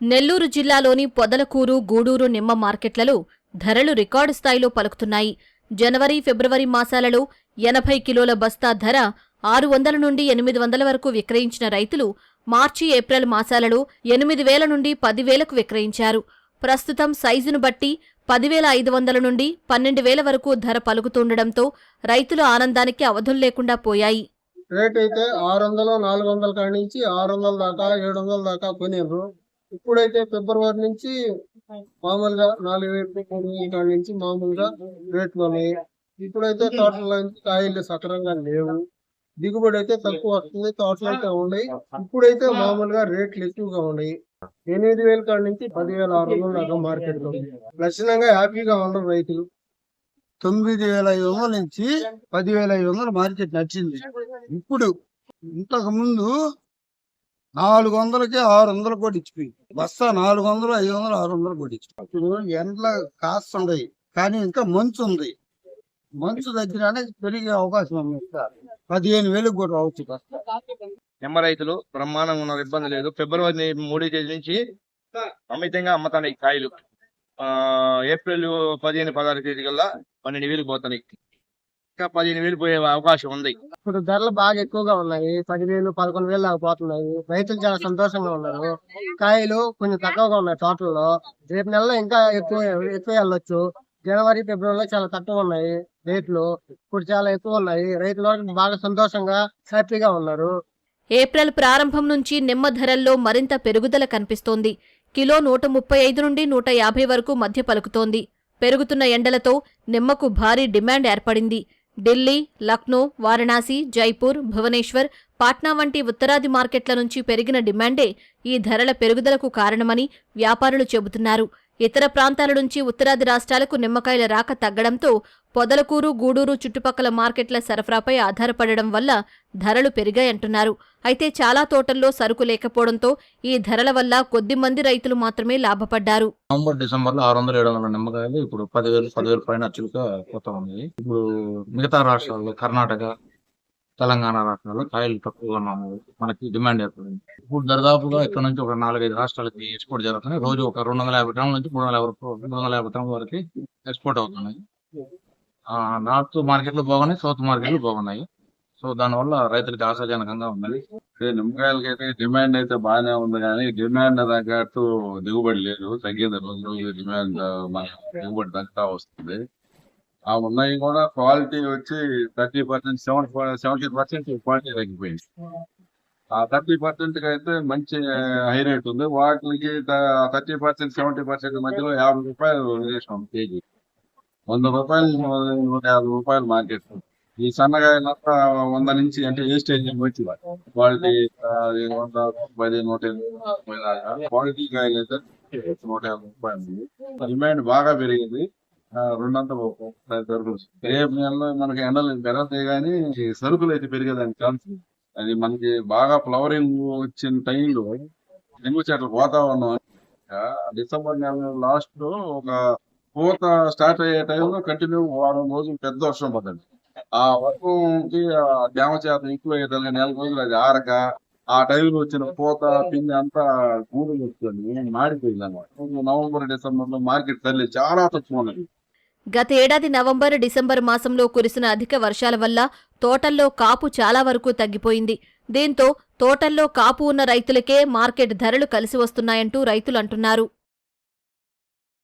నెల్లూరు జిల్లాలోని పొదలకూరు, గూడూరు నిమ్మ మార్కెట్లలో ధరలు రికార్డు స్థాయిలో పలుకుతున్నాయి. జనవరి, ఫిబ్రవరి మాసాలలో 80 కిలోల బస్తా ధర 600 నుండి 800 వరకు విక్రయించిన రైతులు మార్చి, ఏప్రిల్ మాసాలలో 8,000 నుండి 10,000కు విక్రయించారు. ప్రస్తుతం సైజును బట్టి 10,500 నుండి 12,000 వరకు ధర పలుకుతుండటంతో రైతుల ఆనందానికి అవధుల్లేకుండా పోయాయి. రేట్ అయితే 600, 400 కాడి నుంచి 600 దాకా 700 దాకా కొనేరు. ఇప్పుడైతే ఫిబ్రవరి నుంచి మామూలుగా 4,000 కాడి నుంచి మామూలుగా రేట్లు ఉన్నాయి. ఇప్పుడైతే తోటలో కాయలు సక్రంగా లేవు, దిగుబడి అయితే తక్కువ వస్తుంది. తోటలు అయితే ఉన్నాయి. ఇప్పుడైతే మామూలుగా రేట్లు ఎక్కువగా ఉన్నాయి. 8,000 కాడి నుంచి 10,600 దాకా మార్కెట్ లో లక్షణంగా హ్యాపీగా ఉండరు రైతులు. 9,500 నుంచి 10,500 మార్కెట్ నచ్చింది. ఇప్పుడు ఇంతకు ముందు 400కి 600 కూడా ఇచ్చిపోయింది. బస్తా 400, 500, 600 కూడా ఇచ్చిపోయింది. ఇప్పుడు ఎండ్ల కాస్త ఉన్నాయి, కానీ ఇంకా మంచు ఉంది. మంచు దగ్గరనే పెరిగే అవకాశం ఉంది. 15,000 కూడా రావచ్చు బస్తా. నిమ్మ రైతులు బ్రహ్మాండంగా ఉన్న ఇబ్బంది లేదు. ఫిబ్రవరి 3 తేదీ నుంచి అమితంగా అమ్ముతాయి కాయలు. ఏప్రిల్ 15, 16 తేదీ కల్లా 12,000 పోతాయి. ఇంకా 15,000 పోయే అవకాశం ఉంది. ఇప్పుడు ధరలు బాగా ఎక్కువగా ఉన్నాయి. 10,000, 11,000 దాకా పోతున్నాయి. రైతులు చాలా సంతోషంగా ఉన్నారు. కాయలు కొంచెం తక్కువగా ఉన్నాయి తోటల్లో. రేపు నెలలో ఇంకా ఎక్కువ వెళ్ళొచ్చు. జనవరి, ఫిబ్రవరిలో చాలా తక్కువ ఉన్నాయి రేట్లు. ఇప్పుడు చాలా ఎక్కువ ఉన్నాయి. రైతులు బాగా సంతోషంగా హ్యాపీగా ఉన్నారు. ఏప్రిల్ ప్రారంభం నుంచి నిమ్మ ధరల్లో మరింత పెరుగుదల కనిపిస్తోంది. కిలో 135 నుండి 150 వరకు మధ్య పలుకుతోంది. పెరుగుతున్న ఎండలతో నిమ్మకు భారీ డిమాండ్ ఏర్పడింది. ఢిల్లీ, లక్నో, వారణాసి, జైపూర్, భువనేశ్వర్, పాట్నా వంటి ఉత్తరాది మార్కెట్ల నుంచి పెరిగిన డిమాండే ఈ ధరల పెరుగుదలకు కారణమని వ్యాపారులు చెబుతున్నారు. ఇతర ప్రాంతాల నుంచి ఉత్తరాది రాష్ట్రాలకు నిమ్మకాయల రాక తగ్గడంతో పొదలకూరు, గూడూరు చుట్టుపక్కల మార్కెట్ల సరఫరాపై ఆధారపడడం వల్ల ధరలు పెరిగాయంటున్నారు. అయితే చాలా తోటల్లో సరుకు లేకపోవడంతో ఈ ధరల వల్ల కొద్ది మంది రైతులు మాత్రమే లాభపడ్డారు. నవంబర్, డిసెంబర్ లో 600, 700 నిమ్మకాయలు ఇప్పుడు 10,000 పైన అచ్చులుగా పోతా ఉన్నాయి. ఇప్పుడు మిగతా రాష్ట్రాల్లో కర్ణాటక, తెలంగాణ రాష్ట్రాల్లో కాయలు తక్కువగా ఉన్నాయి. మనకి డిమాండ్ ఏర్పడింది. ఇప్పుడు దరిదాపుగా ఇక్కడ నుంచి ఒక 4-5 రాష్ట్రాలకి ఎక్స్పోర్ట్ జరుగుతున్నాయి. రోజు ఒక 250 టన్నుల నుంచి 350 టన్నుల వరకు ఎక్స్పోర్ట్ అవుతున్నాయి. నార్త్ మార్కెట్లు బాగున్నాయి, సౌత్ మార్కెట్లు బాగున్నాయి. సో దానివల్ల రైతులకి ఆశాజనకంగా ఉన్నది. నిమ్మకాయలకి అయితే డిమాండ్ అయితే బాగానే ఉంది, కానీ డిమాండ్ తగ్గట్టు దిగుబడి లేదు. తగ్గింది రోజు డిమాండ్, దిగుబడి తగ్గుతా వస్తుంది. ఆ ఉన్నాయి కూడా క్వాలిటీ వచ్చి 30%, 70% క్వాలిటీ తగ్గిపోయింది. ఆ 30% అయితే మంచి హై రేట్ ఉంది. వాటికి 30%, 70% మధ్యలో 50 రూపాయలు వేసాం కేజీ. 100 రూపాయలు, 150 రూపాయలు మార్కెట్. ఈ సన్నకాయలంతా 100 నుంచి అంటే వేస్టేజ్ వచ్చి క్వాలిటీ 110, 120 దాకా. క్వాలిటీ కాయలు అయితే 150 రూపాయలు. డిమాండ్ బాగా పెరిగింది. 200 రేపు నెలలో మనకి ఎండలు పెరుగుతాయి, కానీ సరుకులు అయితే పెరిగేదానికి ఛాన్స్. అది మనకి బాగా ఫ్లవరింగ్ వచ్చిన టైంలో నిమ్మ చెట్ల వాతావరణం డిసెంబర్ నెల లాస్ట్ లో ఒక పూత స్టార్ట్ అయ్యే టైంలో కంటిన్యూ 1 వారం రోజులు పెద్ద వర్షం పడుతుంది. ఆ వర్షంకి తేమ శాతం ఎక్కువ అయ్యేదాన్ని 4 రోజులు అది ఆరక ఆ టైంలో వచ్చిన పూత, పిండి అంతా గూడులు వస్తుంది, మాడిపోయింది అన్నమాట. నవంబర్, డిసెంబర్ లో మార్కెట్ ధరలు చాలా తక్కువ ఉన్నది. గత ఏడాది నవంబర్, డిసెంబర్ మాసంలో కురిసిన అధిక వర్షాల వల్ల తోటల్లో కాపు చాలా వరకు తగ్గిపోయింది. దీంతో తోటల్లో కాపు ఉన్న రైతులకే మార్కెట్ ధరలు కలిసి వస్తున్నాయంటూ రైతులు అంటున్నారు.